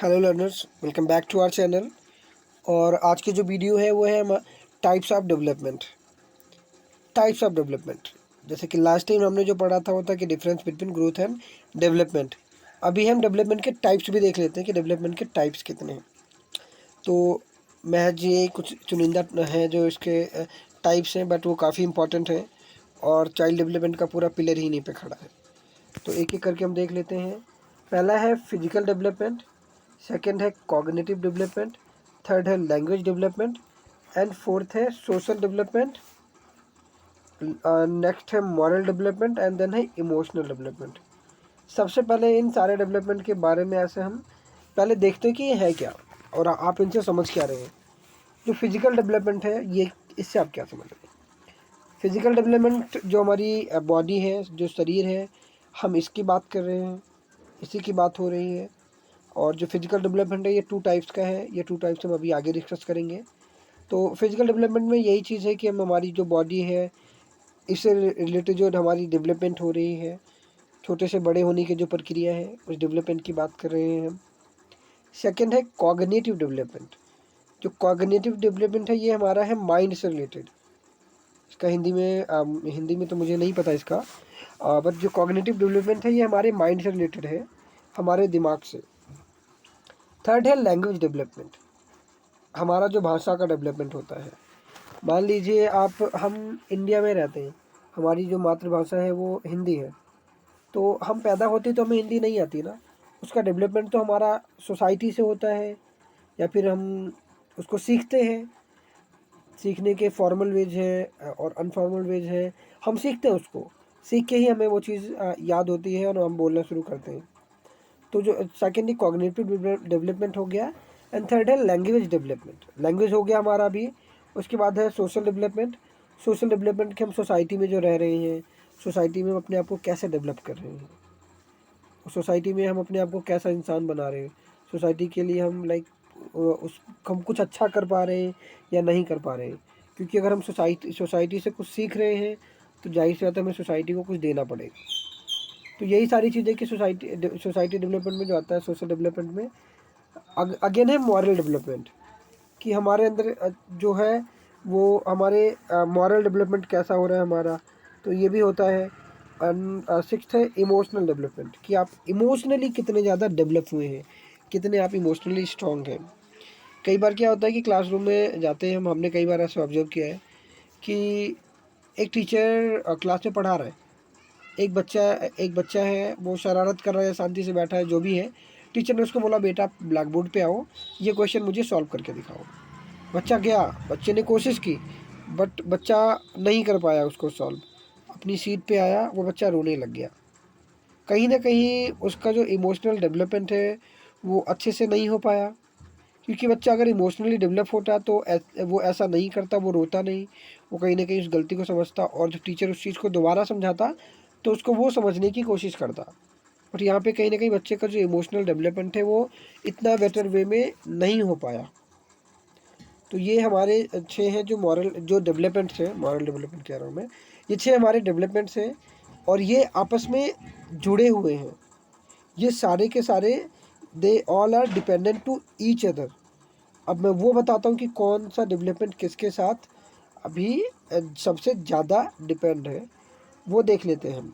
Hello learners, welcome back to our channel. और आज की जो वीडियो है वो है types of development. Types of development, जैसे कि लास्ट टाइम हमने जो पढ़ा था वो था कि difference between growth and development. अभी हम डेवलपमेंट के टाइप्स भी देख लेते हैं कि डेवलपमेंट के टाइप्स कितने हैं। तो महज ये कुछ चुनिंदा हैं जो इसके टाइप्स हैं, बट वो काफ़ी इंपॉर्टेंट है और चाइल्ड डेवलपमेंट का पूरा पिलर ही इन्हीं पे खड़ा है। तो एक एक करके हम देख लेते हैं। पहला है फिजिकल डेवलपमेंट, सेकंड है कॉग्निटिव डेवलपमेंट, थर्ड है लैंग्वेज डेवलपमेंट एंड फोर्थ है सोशल डेवलपमेंट। नेक्स्ट है मॉरल डेवलपमेंट एंड देन है इमोशनल डेवलपमेंट। सबसे पहले इन सारे डेवलपमेंट के बारे में ऐसे हम पहले देखते हैं कि ये है क्या और आप इनसे समझ क्या रहे हैं। जो फिजिकल डेवलपमेंट है, ये इससे आप क्या समझ रहे हैं? फिजिकल डेवलपमेंट जो हमारी बॉडी है, जो शरीर है, हम इसकी बात कर रहे हैं, इसी की बात हो रही है। और जो फिजिकल डेवलपमेंट है ये टू टाइप्स का है। ये टू टाइप्स हम अभी आगे डिस्कस करेंगे। तो फिजिकल डेवलपमेंट में यही चीज़ है कि हम हमारी जो बॉडी है, इससे रिलेटेड जो हमारी डेवलपमेंट हो रही है, छोटे से बड़े होने की जो प्रक्रिया है, उस डेवलपमेंट की बात कर रहे हैं हम। सेकेंड है कॉग्निटिव डेवलपमेंट। जो कॉग्निटिव डेवलपमेंट है ये हमारा है माइंड से रिलेटेड। इसका हिंदी में तो मुझे नहीं पता इसका, बट जो कॉग्निटिव डेवलपमेंट है ये हमारे माइंड से रिलेटेड है, हमारे दिमाग से। थर्ड है लैंग्वेज डेवलपमेंट, हमारा जो भाषा का डेवलपमेंट होता है। मान लीजिए हम इंडिया में रहते हैं, हमारी जो मातृभाषा है वो हिंदी है, तो हम पैदा होते तो हमें हिंदी नहीं आती ना। उसका डेवलपमेंट तो हमारा सोसाइटी से होता है, या फिर हम उसको सीखते हैं। सीखने के फॉर्मल वेज है और अनफॉर्मल वेज है। हम सीखते हैं, उसको सीख के ही हमें वो चीज़ याद होती है और हम बोलना शुरू करते हैं। तो जो सेकेंडली कॉग्निटिव डेवलपमेंट हो गया एंड थर्ड है लैंग्वेज डेवलपमेंट। लैंग्वेज हो गया हमारा भी। उसके बाद है सोशल डेवलपमेंट। सोशल डेवलपमेंट के हम सोसाइटी में जो रह रहे हैं, सोसाइटी में हम अपने आप को कैसे डेवलप कर रहे हैं, सोसाइटी में हम अपने आप को कैसा इंसान बना रहे हैं, सोसाइटी के लिए हम उस हम कुछ अच्छा कर पा रहे हैं या नहीं कर पा रहे हैं। क्योंकि अगर हम सोसाइटी से कुछ सीख रहे हैं तो जाहिर सी बात है हमें सोसाइटी को कुछ देना पड़ेगा। तो यही सारी चीज़ें कि सोसाइटी डेवलपमेंट में जो आता है, सोशल डेवलपमेंट में। अगेन है मॉरल डेवलपमेंट, कि हमारे अंदर जो है वो हमारे मॉरल डेवलपमेंट कैसा हो रहा है हमारा, तो ये भी होता है। सिक्स्थ है इमोशनल डेवलपमेंट, कि आप इमोशनली कितने ज़्यादा डेवलप हुए हैं, कितने आप इमोशनली स्ट्रांग हैं। कई बार क्या होता है कि क्लासरूम में जाते हैं हमने कई बार ऐसे ऑब्जर्व किया है कि एक टीचर क्लास में पढ़ा रहा है, एक बच्चा है, वो शरारत कर रहा है, शांति से बैठा है, जो भी है। टीचर ने उसको बोला, बेटा ब्लैक बोर्ड पे आओ, ये क्वेश्चन मुझे सॉल्व करके दिखाओ। बच्चा गया, बच्चे ने कोशिश की, बट बच्चा नहीं कर पाया उसको सॉल्व। अपनी सीट पे आया, वो बच्चा रोने लग गया। कहीं ना कहीं उसका जो इमोशनल डेवलपमेंट है वो अच्छे से नहीं हो पाया। क्योंकि बच्चा अगर इमोशनली डेवलप होता तो वो ऐसा नहीं करता, वो रोता नहीं, वो कहीं ना कहीं उस गलती को समझता और जब टीचर उस चीज़ को दोबारा समझाता तो उसको वो समझने की कोशिश करता। बट यहाँ पे कहीं ना कहीं बच्चे का जो इमोशनल डेवलपमेंट है वो इतना बेटर वे में नहीं हो पाया। तो ये हमारे अच्छे हैं जो जो डेवलपमेंट्स है, मॉरल डेवलपमेंट कह रहा हूँ मैं, ये छः हमारे डेवलपमेंट्स हैं और ये आपस में जुड़े हुए हैं। ये सारे के सारे they all are dependent to each other. अब मैं वो बताता हूँ कि कौन सा डेवलपमेंट किसके साथ अभी सबसे ज़्यादा डिपेंड है, वो देख लेते हैं हम।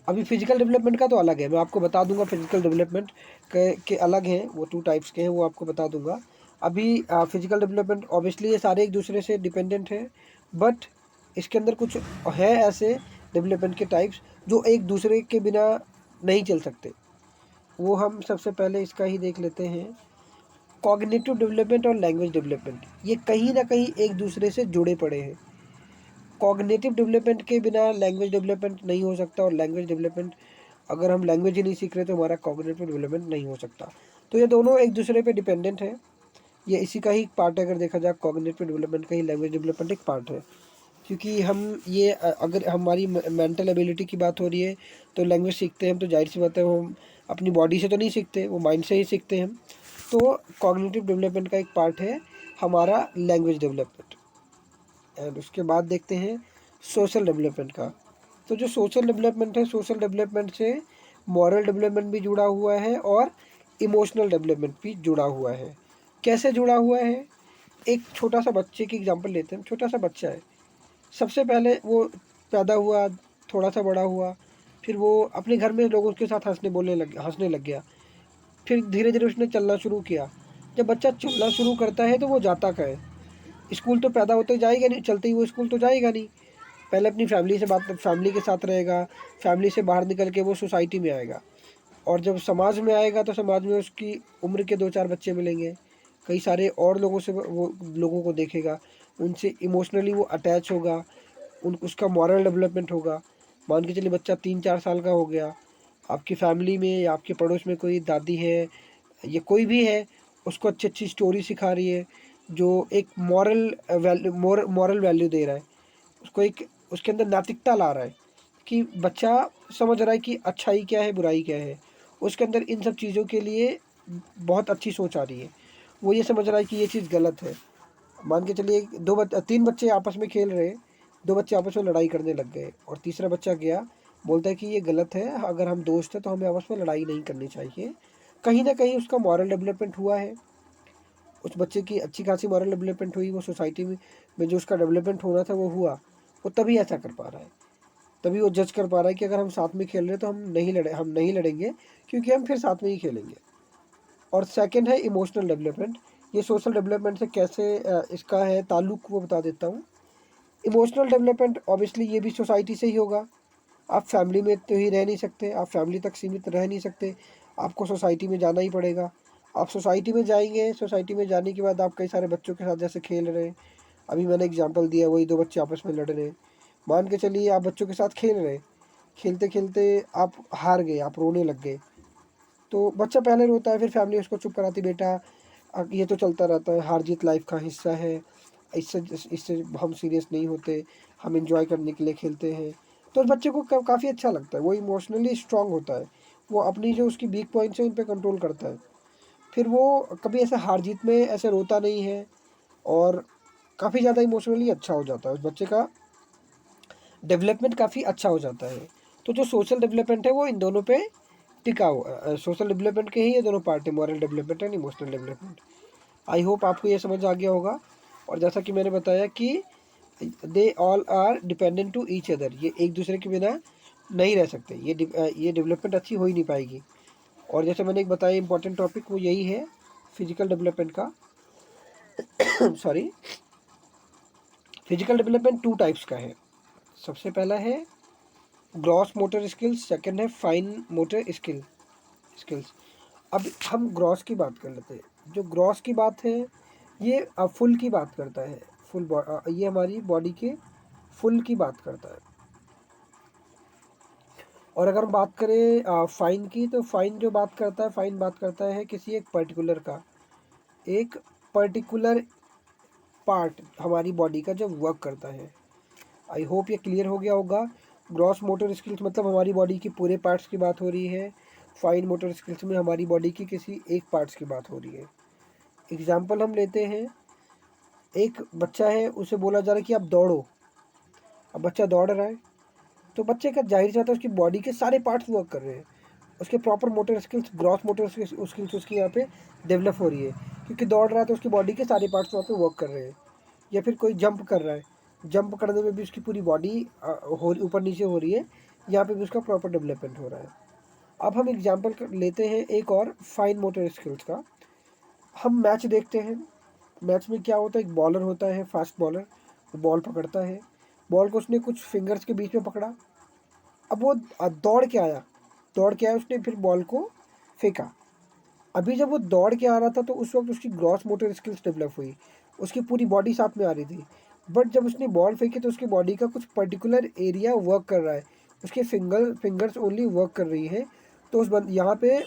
अभी फिजिकल डेवलपमेंट का तो अलग है, मैं आपको बता दूंगा। फिजिकल डेवलपमेंट के अलग हैं, वो टू टाइप्स के हैं, वो आपको बता दूंगा। अभी फिजिकल डेवलपमेंट ऑब्वियसली ये सारे एक दूसरे से डिपेंडेंट हैं, बट इसके अंदर कुछ है ऐसे डेवलपमेंट के टाइप्स जो एक दूसरे के बिना नहीं चल सकते। वो हम सबसे पहले इसका ही देख लेते हैं। कॉग्निटिव डेवलपमेंट और लैंग्वेज डेवलपमेंट, ये कहीं ना कहीं एक दूसरे से जुड़े पड़े हैं। कॉग्निटिव डेवलपमेंट के बिना लैंग्वेज डेवलपमेंट नहीं हो सकता, और लैंग्वेज डेवलपमेंट, अगर हम लैंग्वेज ही नहीं सीख रहे तो हमारा कॉग्निटिव डेवलपमेंट नहीं हो सकता। तो ये दोनों एक दूसरे पे डिपेंडेंट है। ये इसी का ही पार्ट है, अगर देखा जाए कॉग्निटिव डेवलपमेंट का ही लैंग्वेज डेवलपमेंट एक पार्ट है। क्योंकि हम ये अगर हमारी मेंटल एबिलिटी की बात हो रही है तो लैंग्वेज सीखते हैं हम, तो जाहिर सी बात है वो हम अपनी बॉडी से तो नहीं सीखते, वो माइंड से ही सीखते हैं हम। तो कॉग्निटिव डेवलपमेंट का एक पार्ट है हमारा लैंग्वेज डेवलपमेंट। एंड उसके बाद देखते हैं सोशल डेवलपमेंट का। तो जो सोशल डेवलपमेंट है, सोशल डेवलपमेंट से मॉरल डेवलपमेंट भी जुड़ा हुआ है और इमोशनल डेवलपमेंट भी जुड़ा हुआ है। कैसे जुड़ा हुआ है? एक छोटा सा बच्चे की एग्जांपल लेते हैं। छोटा सा बच्चा है, सबसे पहले वो पैदा हुआ, थोड़ा सा बड़ा हुआ, फिर वो अपने घर में लोगों के साथ हंसने लग गया। फिर धीरे धीरे उसने चलना शुरू किया। जब बच्चा चलना शुरू करता है तो वो जाता कहाँ है? स्कूल तो पैदा होते ही जाएगा नहीं, चलते ही वो स्कूल तो जाएगा नहीं। पहले अपनी फैमिली के साथ रहेगा, फैमिली से बाहर निकल के वो सोसाइटी में आएगा, और जब समाज में आएगा तो समाज में उसकी उम्र के 2-4 बच्चे मिलेंगे, कई सारे और लोगों से वो लोगों को देखेगा, उनसे इमोशनली वो अटैच होगा, उसका मॉरल डेवलपमेंट होगा। मान के चलिए बच्चा 3-4 साल का हो गया, आपकी फैमिली में या आपके पड़ोस में कोई दादी है या कोई भी है, उसको अच्छी अच्छी स्टोरी सिखा रही है, जो एक मॉरल वैल्यू दे रहा है, उसको एक उसके अंदर नैतिकता ला रहा है कि बच्चा समझ रहा है कि अच्छाई क्या है, बुराई क्या है। उसके अंदर इन सब चीज़ों के लिए बहुत अच्छी सोच आ रही है। वो ये समझ रहा है कि ये चीज़ गलत है। मान के चलिए 3 बच्चे आपस में खेल रहे, 2 बच्चे आपस में लड़ाई करने लग गए, और तीसरा बच्चा गया, बोलता है कि ये गलत है, अगर हम दोस्त हैं तो हमें आपस में लड़ाई नहीं करनी चाहिए। कहीं ना कहीं उसका मॉरल डेवलपमेंट हुआ है, उस बच्चे की अच्छी खासी मॉरल डेवलपमेंट हुई, वो सोसाइटी में जो उसका डेवलपमेंट होना था वो हुआ। वो तभी ऐसा कर पा रहा है, तभी वो जज कर पा रहा है कि अगर हम साथ में खेल रहे हैं तो हम नहीं लड़ेंगे, क्योंकि हम फिर साथ में ही खेलेंगे। और सेकंड है इमोशनल डेवलपमेंट। ये सोशल डेवलपमेंट से कैसे इसका है ताल्लुक, वो बता देता हूँ। इमोशनल डेवलपमेंट ऑब्वियसली ये भी सोसाइटी से ही होगा। आप फैमिली में तो ही रह नहीं सकते, आप फैमिली तक सीमित रह नहीं सकते, आपको सोसाइटी में जाना ही पड़ेगा। आप सोसाइटी में जाएंगे, सोसाइटी में जाने के बाद आप कई सारे बच्चों के साथ जैसे खेल रहे हैं, अभी मैंने एग्जांपल दिया, वही 2 बच्चे आपस में लड़ रहे हैं। मान के चलिए आप बच्चों के साथ खेल रहे हैं, खेलते खेलते आप हार गए, आप रोने लग गए, तो बच्चा पहले रोता है, फिर फैमिली उसको चुप कराती, बेटा ये तो चलता रहता है, हार जीत लाइफ का हिस्सा है, इससे इससे हम सीरियस नहीं होते, हम इंजॉय करने के लिए खेलते हैं। तो उस बच्चे को काफ़ी अच्छा लगता है, वो इमोशनली स्ट्रांग होता है, वो अपनी जो उसकी वीक पॉइंट्स है उन पर कंट्रोल करता है। फिर वो कभी ऐसे हार जीत में ऐसे रोता नहीं है, और काफ़ी ज़्यादा इमोशनली अच्छा हो जाता है, उस बच्चे का डेवलपमेंट काफ़ी अच्छा हो जाता है। तो जो सोशल डेवलपमेंट है वो इन दोनों पे टिका हुआ, सोशल डेवलपमेंट के ही ये दोनों पार्ट है, moral development and emotional development. I hope आपको ये समझ आ गया होगा। और जैसा कि मैंने बताया कि they all are dependent to each other, ये एक दूसरे के बिना नहीं रह सकते, ये डेवलपमेंट अच्छी हो ही नहीं पाएगी। और जैसे मैंने एक बताया इंपॉर्टेंट टॉपिक वो यही है फिजिकल डेवलपमेंट का। सॉरी, फिजिकल डेवलपमेंट 2 टाइप्स का है। सबसे पहला है ग्रॉस मोटर स्किल्स, सेकंड है फाइन मोटर स्किल्स। अब हम ग्रॉस की बात कर लेते हैं। जो ग्रॉस की बात है ये फुल की बात करता है, ये हमारी बॉडी के फुल की बात करता है। और अगर हम बात करें फाइन की, तो फाइन बात करता है किसी एक पर्टिकुलर पार्ट हमारी बॉडी का जो वर्क करता है। आई होप ये क्लियर हो गया होगा। ग्रॉस मोटर स्किल्स मतलब हमारी बॉडी की पूरे पार्ट्स की बात हो रही है, फाइन मोटर स्किल्स में हमारी बॉडी की किसी एक पार्ट्स की बात हो रही है। एग्जाम्पल हम लेते हैं, एक बच्चा है, उसे बोला जा रहा है कि आप दौड़ो। अब बच्चा दौड़ रहा है, तो बच्चे का जाहिर सी बात है उसकी बॉडी के सारे पार्ट्स वर्क कर रहे हैं, उसके proper motor skills, gross motor skills उसकी यहाँ पे डेवलप हो रही है, क्योंकि दौड़ रहा है तो उसकी बॉडी के सारे पार्ट्स वहाँ पे वर्क कर रहे हैं। या फिर कोई जंप कर रहा है, जंप करने में भी उसकी पूरी बॉडी ऊपर नीचे हो रही है, यहाँ पे भी उसका प्रॉपर डेवलपमेंट हो रहा है। अब हम एग्जाम्पल लेते हैं एक और फाइन मोटर स्किल्स का। हम मैच देखते हैं, मैच में क्या होता है, एक बॉलर होता है, फास्ट बॉलर, वो बॉल पकड़ता है, बॉल को उसने कुछ फिंगर्स के बीच में पकड़ा, अब वो दौड़ के आया, उसने फिर बॉल को फेंका। अभी जब वो दौड़ के आ रहा था तो उस वक्त उसकी ग्रॉस मोटर स्किल्स डेवलप हुई, उसकी पूरी बॉडी साथ में आ रही थी। बट जब उसने बॉल फेंकी तो उसकी बॉडी का कुछ पर्टिकुलर एरिया वर्क कर रहा है, उसके फिंगर्स ओनली वर्क कर रही है। तो यहाँ पे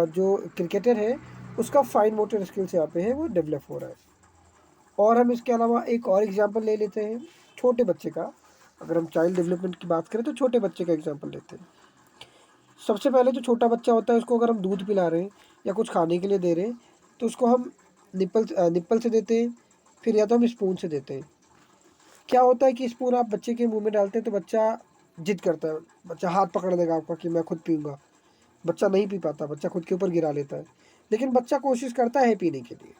जो क्रिकेटर है उसका फाइन मोटर स्किल्स यहाँ पे है, वो डेवलप हो रहा है। और हम इसके अलावा एक और एग्जांपल ले लेते हैं छोटे बच्चे का। अगर हम चाइल्ड डेवलपमेंट की बात करें तो छोटे बच्चे का एग्जांपल लेते हैं। सबसे पहले जो छोटा बच्चा होता है उसको अगर हम दूध पिला रहे हैं या कुछ खाने के लिए दे रहे हैं तो उसको हम निप्पल से देते हैं, फिर या तो हम स्पून से देते हैं। क्या होता है कि स्पून आप बच्चे के मुंह में डालते हैं तो बच्चा जिद करता है, बच्चा हाथ पकड़ देगा आपका कि मैं खुद पीऊँगा। बच्चा नहीं पी पाता, बच्चा खुद के ऊपर गिरा लेता है, लेकिन बच्चा कोशिश करता है पीने के लिए।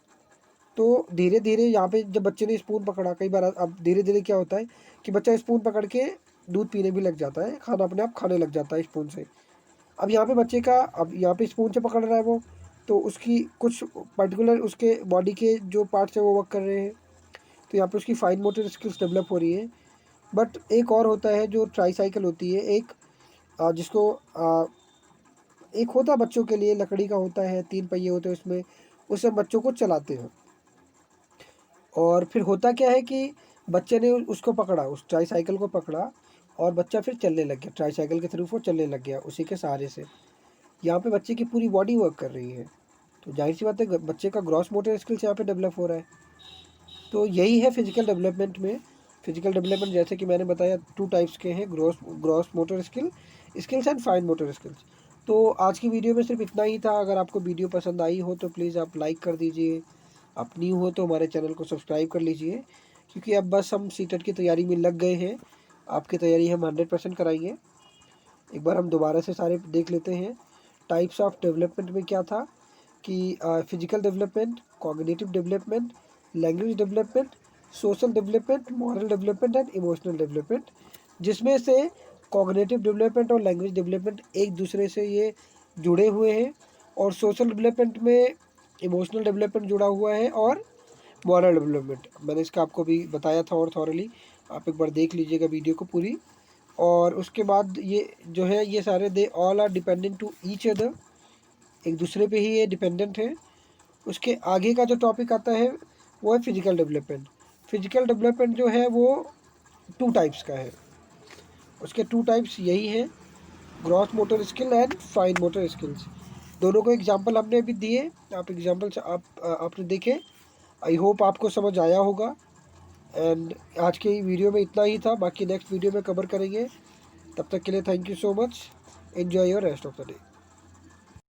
तो धीरे धीरे यहाँ पे जब बच्चे ने स्पून पकड़ा, कई बार अब धीरे धीरे क्या होता है कि बच्चा स्पून पकड़ के दूध पीने भी लग जाता है, खाना अपने आप खाने लग जाता है स्पून से। अब यहाँ पे बच्चे का, अब यहाँ पे स्पून से पकड़ रहा है वो, तो उसकी कुछ पर्टिकुलर उसके बॉडी के जो पार्ट्स हैं वो वर्क कर रहे हैं, तो यहाँ पे उसकी फाइन मोटर स्किल्स डेवलप हो रही है। बट एक और होता है जो ट्राईसाइकिल होती है, एक जिसको एक होता है बच्चों के लिए, लकड़ी का होता है, 3 पहिए होते हैं उसमें, उससे बच्चों को चलाते हैं। और फिर होता क्या है कि बच्चे ने उसको पकड़ा, उस ट्राईसाइकिल को पकड़ा, और बच्चा फिर चलने लग गया, ट्राईसाइकिल के थ्रू वो चलने लग गया उसी के सहारे से। यहाँ पे बच्चे की पूरी बॉडी वर्क कर रही है, तो जाहिर सी बात है बच्चे का ग्रॉस मोटर स्किल्स यहाँ पे डेवलप हो रहा है। तो यही है फिजिकल डेवलपमेंट में। फिजिकल डेवलपमेंट जैसे कि मैंने बताया 2 टाइप्स के हैं, gross motor skills and fine motor skills. तो आज की वीडियो में सिर्फ इतना ही था। अगर आपको वीडियो पसंद आई हो तो प्लीज़ आप लाइक कर दीजिए, आप न्यू हो तो हमारे चैनल को सब्सक्राइब कर लीजिए, क्योंकि अब बस हम सीटेट की तैयारी में लग गए हैं। आपकी तैयारी हम 100% कराएंगे। एक बार हम दोबारा से सारे देख लेते हैं। टाइप्स ऑफ डेवलपमेंट में क्या था कि physical development, cognitive development, language development, social development, moral development and emotional development, जिसमें से कॉग्निटिव डेवलपमेंट और लैंग्वेज डेवलपमेंट एक दूसरे से ये जुड़े हुए हैं, और सोशल डेवलपमेंट में इमोशनल डेवलपमेंट जुड़ा हुआ है, और मॉरल डेवलपमेंट मैंने इसका आपको भी बताया था और थॉरली, आप एक बार देख लीजिएगा वीडियो को पूरी। और उसके बाद ये जो है, ये सारे they all are dependent to each other, एक दूसरे पे ही ये डिपेंडेंट है। उसके आगे का जो टॉपिक आता है वो है फिजिकल डेवलपमेंट। फिजिकल डेवलपमेंट जो है वो 2 टाइप्स का है। उसके 2 टाइप्स यही हैं, gross motor skill and fine motor skills. दोनों को एग्जांपल हमने अभी दिए, आप एग्जांपल से आपने देखे। आई होप आपको समझ आया होगा। एंड आज के वीडियो में इतना ही था, बाकी नेक्स्ट वीडियो में कवर करेंगे। तब तक के लिए thank you so much. Enjoy your rest of the day.